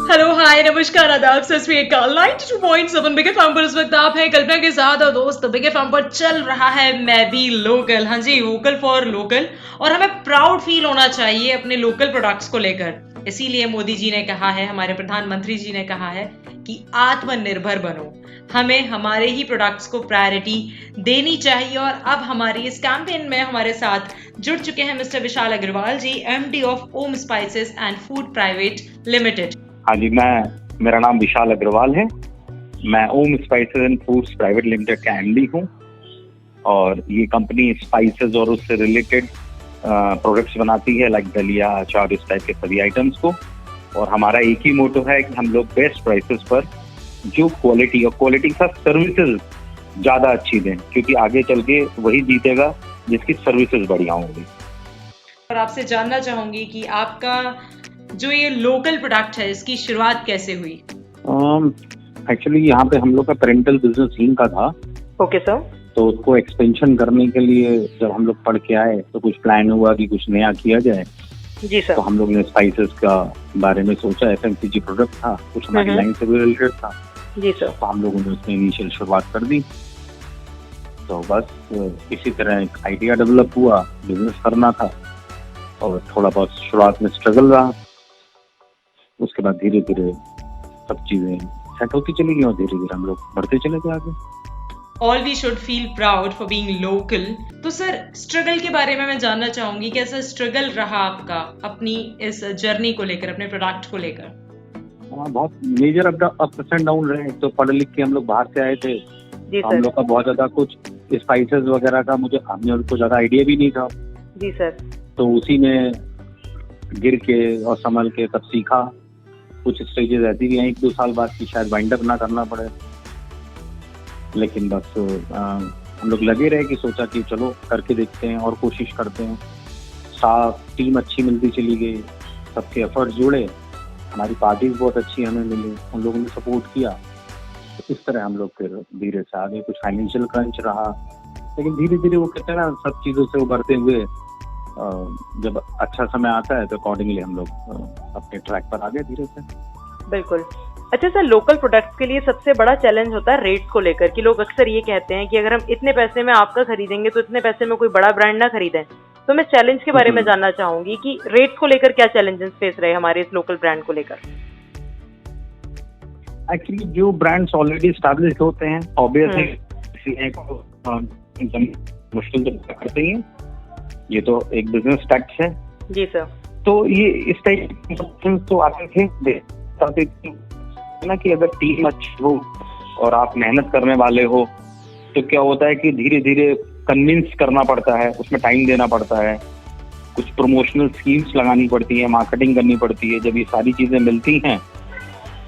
Hello hi नमस्कार आदाब सत श्री अकाल 92.7 बिग एफएम पर इस वक्त आप हैं कल्पना के साथ और दोस्त बिग एफएम पर चल रहा है मैं भी लोकल। हाँ जी, वोकल फॉर लोकल। और हमें प्राउड फील होना चाहिए अपने लोकल प्रोडक्ट्स को लेकर। इसीलिए मोदी जी ने कहा है, हमारे प्रधानमंत्री जी ने कहा है कि आत्मनिर्भर बनो, हमें हमारे ही प्रोडक्ट्स को प्रायोरिटी देनी चाहिए। और अब हमारी इस कैंपेन में हमारे साथ जुड़ चुके हैं mister Vishal Agrawal ji, MD of Om spices and food private limited. हाँ जी, मेरा नाम विशाल अग्रवाल है। मैं Om spices and foods private limited का एमडी हूँ और ये कंपनी स्पाइसेस और उससे रिलेटेड प्रोडक्ट्स बनाती है, लाइक दलिया, अचार, इस टाइप के सभी आइटम्स को। और हमारा एक ही मोटो है कि हम लोग बेस्ट प्राइसेस पर जो क्वालिटी और क्वालिटी के साथ सर्विसेज ज़्यादा अच्छी दें, क्योंकि आगे चल के वही जीतेगा जिसकी सर्विसेज बढ़िया होंगी। और आपसे जानना चाहूंगी कि आपका जो ये लोकल प्रोडक्ट है इसकी शुरुआत कैसे हुई? एक्चुअली यहाँ पे हम लोग का पेरेंटल बिजनेस हींग का था। Okay sir. तो उसको एक्सपेंशन करने के लिए जब हम लोग पढ़ के आए तो कुछ प्लान हुआ कि कुछ नया किया जाए। जी सर। तो हम लोग ने स्पाइसेस का बारे में सोचा, एफएमसीजी प्रोडक्ट था, कुछ हमारी लाइन से भी रिलेटेड था। जी सर। तो हम लोगों ने उसमें इनिशियल शुरुआत कर दी। तो बस इसी तरह एक आइडिया डेवलप हुआ, बिजनेस करना था और थोड़ा बहुत शुरुआत में स्ट्रगल रहा। उसके बाद धीरे धीरे सब चीजें सेट होती चली गई और धीरे धीरे हम लोग बढ़ते चले गए आगे। All we should feel proud for being local. तो सर, स्ट्रगल के बारे में मैं जानना चाहूंगी, कैसा स्ट्रगल रहा आपका अपनी इस जर्नी को लेकर, अपने प्रोडक्ट को लेकर? बहुत मेजर अप्स एंड डाउन रहे। तो पढ़ लिख के हम लोग बाहर से आए थे। जी हम लोग का बहुत ज्यादा कुछ स्पाइसेस वगैरह का हमने को ज्यादा आइडिया भी नहीं था। जी सर। तो उसी में गिर के और संभल के तब सीखा। कुछ स्टेजेस ऐसी भी हैं 1-2 साल बाद की शायद वाइंड अप ना करना पड़े, लेकिन बस हम लोग लगे रहे कि सोचा कि चलो करके देखते हैं और कोशिश करते हैं। स्टाफ टीम अच्छी मिलती चली गई, सबके एफर्ट्स जुड़े, हमारी पार्टीज बहुत अच्छी हमें मिली, उन लोगों ने सपोर्ट किया। तो इस तरह हम लोग फिर धीरे से आगे। कुछ फाइनेंशियल क्रंच रहा, लेकिन धीरे धीरे वो कहते हैं ना, सब चीज़ों से उभरते हुए जब अच्छा समय आता है तो अकॉर्डिंगली हम लोग अपने ट्रैक पर आ गए धीरे से। बिल्कुल। अच्छा सर, लोकल प्रोडक्ट्स के लिए सबसे बड़ा चैलेंज होता है रेट को लेकर, कि लोग अक्सर ये कहते हैं कि अगर हम इतने पैसे में आपका खरीदेंगे तो इतने पैसे में कोई बड़ा ब्रांड ना खरीदें। तो मैं चैलेंज के बारे में जानना चाहूंगी कि रेट को लेकर क्या चैलेंजेस फेस रहे हमारे इस लोकल ब्रांड को लेकर। एक्चुअली जो ब्रांड्स ऑलरेडी एस्टैब्लिश्ड होते हैं, ऑब्वियसली मुश्किल तो करते ही हैं, ये तो एक बिजनेस टैक्स है। जी सर। तो ये इस टाइप तो आते थे ना कि अगर टीम अच्छी हो और आप मेहनत करने वाले हो तो क्या होता है कि धीरे धीरे कन्विंस करना पड़ता है, उसमें टाइम देना पड़ता है, कुछ प्रमोशनल स्कीम्स लगानी पड़ती है, मार्केटिंग करनी पड़ती है। जब ये सारी चीजें मिलती हैं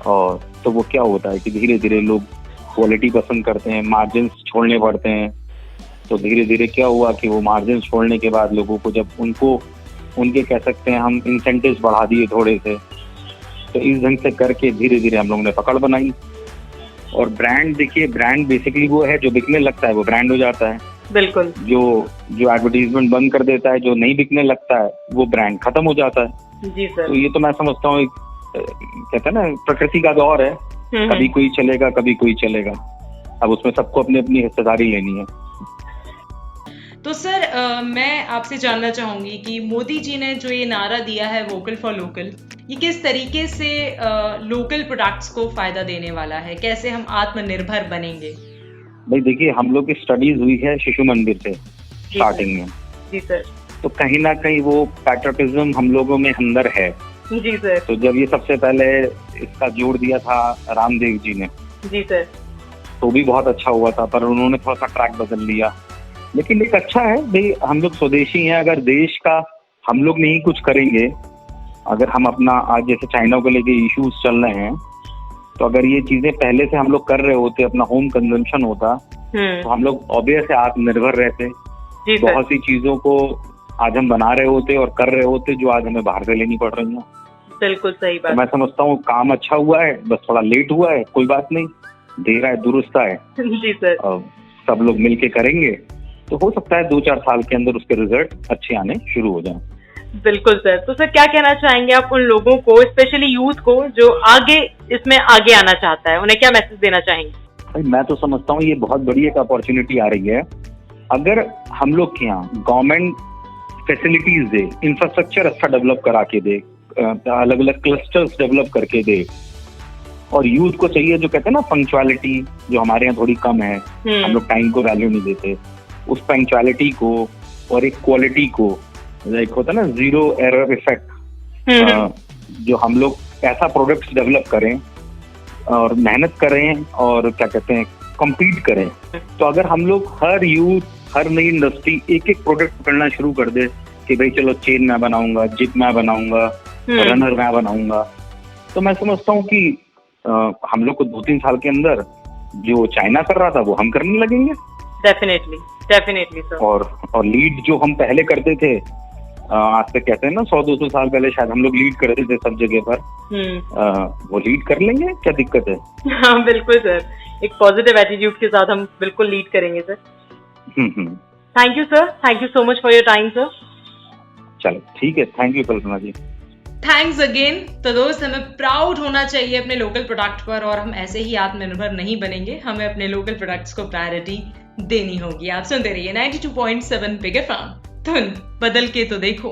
और तो वो क्या होता है कि धीरे धीरे लोग क्वालिटी पसंद करते हैं, मार्जिन छोड़ने पड़ते हैं। तो धीरे धीरे क्या हुआ कि वो मार्जिन छोड़ने के बाद लोगों को जब उनके कह सकते हैं हम इंसेंटिव्स बढ़ा दिए थोड़े से, तो इस ढंग से करके धीरे धीरे हम लोगों ने पकड़ बनाई। और ब्रांड, देखिए ब्रांड बेसिकली वो है जो बिकने लगता है वो ब्रांड हो जाता है। बिल्कुल। जो एडवर्टीजमेंट बंद कर देता है, जो नहीं बिकने लगता है, वो ब्रांड खत्म हो जाता है। जी सर। तो ये तो मैं समझता हूँ कहते हैं ना, प्रकृति का दौर है, कभी कोई चलेगा कभी कोई चलेगा। अब उसमें सबको अपनी अपनी हिस्सेदारी लेनी है। तो सर, मैं आपसे जानना चाहूंगी कि मोदी जी ने जो ये नारा दिया है वोकल फॉर लोकल, ये किस तरीके से लोकल प्रोडक्ट्स को फायदा देने वाला है? कैसे हम आत्मनिर्भर बनेंगे? भाई देखिए, हम लोग की स्टडीज हुई है शिशु मंदिर से स्टार्टिंग में। जी सर। तो कहीं ना कहीं वो पैट्रियटिज्म हम लोगों में अंदर है। जी सर। तो जब ये सबसे पहले इसका जोड़ दिया था रामदेव जी ने, जी सर, तो भी बहुत अच्छा हुआ था, पर उन्होंने थोड़ा सा ट्रैक बदल लिया। लेकिन एक अच्छा है भाई, हम लोग स्वदेशी हैं। अगर देश का हम लोग नहीं कुछ करेंगे, अगर हम अपना आज जैसे चाइना को लेके इश्यूज चल रहे हैं, तो अगर ये चीजें पहले से हम लोग कर रहे होते, अपना होम कंजम्पशन होता, तो हम लोग ऑब्वियस है आत्मनिर्भर रहते। बहुत सी चीजों को आज हम बना रहे होते और कर रहे होते जो आज हमें बाहर से लेनी पड़ रही है। बिल्कुल सही बात। तो मैं समझता हूँ काम अच्छा हुआ है, बस थोड़ा लेट हुआ है, कोई बात नहीं, देर है दुरुस्त है। जी सर। सब लोग मिलके करेंगे तो हो सकता है 2-4 साल के अंदर उसके रिजल्ट अच्छे आने शुरू हो जाएं। बिल्कुल सर। तो सर क्या कहना चाहेंगे आप उन लोगों को, स्पेशली यूथ को, जो आगे इसमें आगे आना चाहता है, उन्हें क्या मैसेज देना चाहेंगे? भाई मैं तो समझता हूँ ये बहुत बड़ी एक अपॉर्चुनिटी आ रही है। अगर हम लोग के यहाँ गवर्नमेंट फैसिलिटीज दे, इंफ्रास्ट्रक्चर अच्छा डेवलप करा के दे, अलग अलग क्लस्टर्स डेवलप करके दे, और यूथ को चाहिए जो कहते हैं ना पंक्चुअलिटी, जो हमारे यहाँ थोड़ी कम है, हम लोग टाइम को वैल्यू नहीं देते, उस पंक्चुअलिटी को और एक क्वालिटी को, एक होता है ना जीरो एरर इफेक्ट, जो हम लोग ऐसा प्रोडक्ट्स डेवलप करें और मेहनत करें और क्या कहते हैं compete करें। तो अगर हम लोग हर यूथ, हर नई इंडस्ट्री एक एक प्रोडक्ट पकड़ना शुरू कर दे कि भाई चलो चेन मैं बनाऊंगा, जिप मैं बनाऊंगा, रनर मैं बनाऊंगा, तो मैं समझता हूँ कि हम लोग को 2-3 साल के अंदर जो चाइना कर रहा था वो हम करने लगेंगे। Definitely sir. और लीड जो हम पहले करते थे, आज से कहते हैं ना 100-200 साल पहले शायद हम लोग लीड करते थे सब जगह पर, वो लीड कर लेंगे, क्या दिक्कत है? हाँ बिल्कुल सर, एक पॉजिटिव एटीट्यूड के साथ हम बिल्कुल लीड करेंगे sir. Thank you sir, thank you so much for your time sir. चलो ठीक है, thank you Kalpana ji. Thanks again. तो दोस्त, हमें प्राउड होना चाहिए अपने लोकल प्रोडक्ट पर, और हम ऐसे ही आत्मनिर्भर नहीं बनेंगे, हमें अपने लोकल प्रोडक्ट्स को प्रायोरिटी देनी होगी। आप सुनते रहिए 92.7 बिग एफएम, धुन बदल के तो देखो।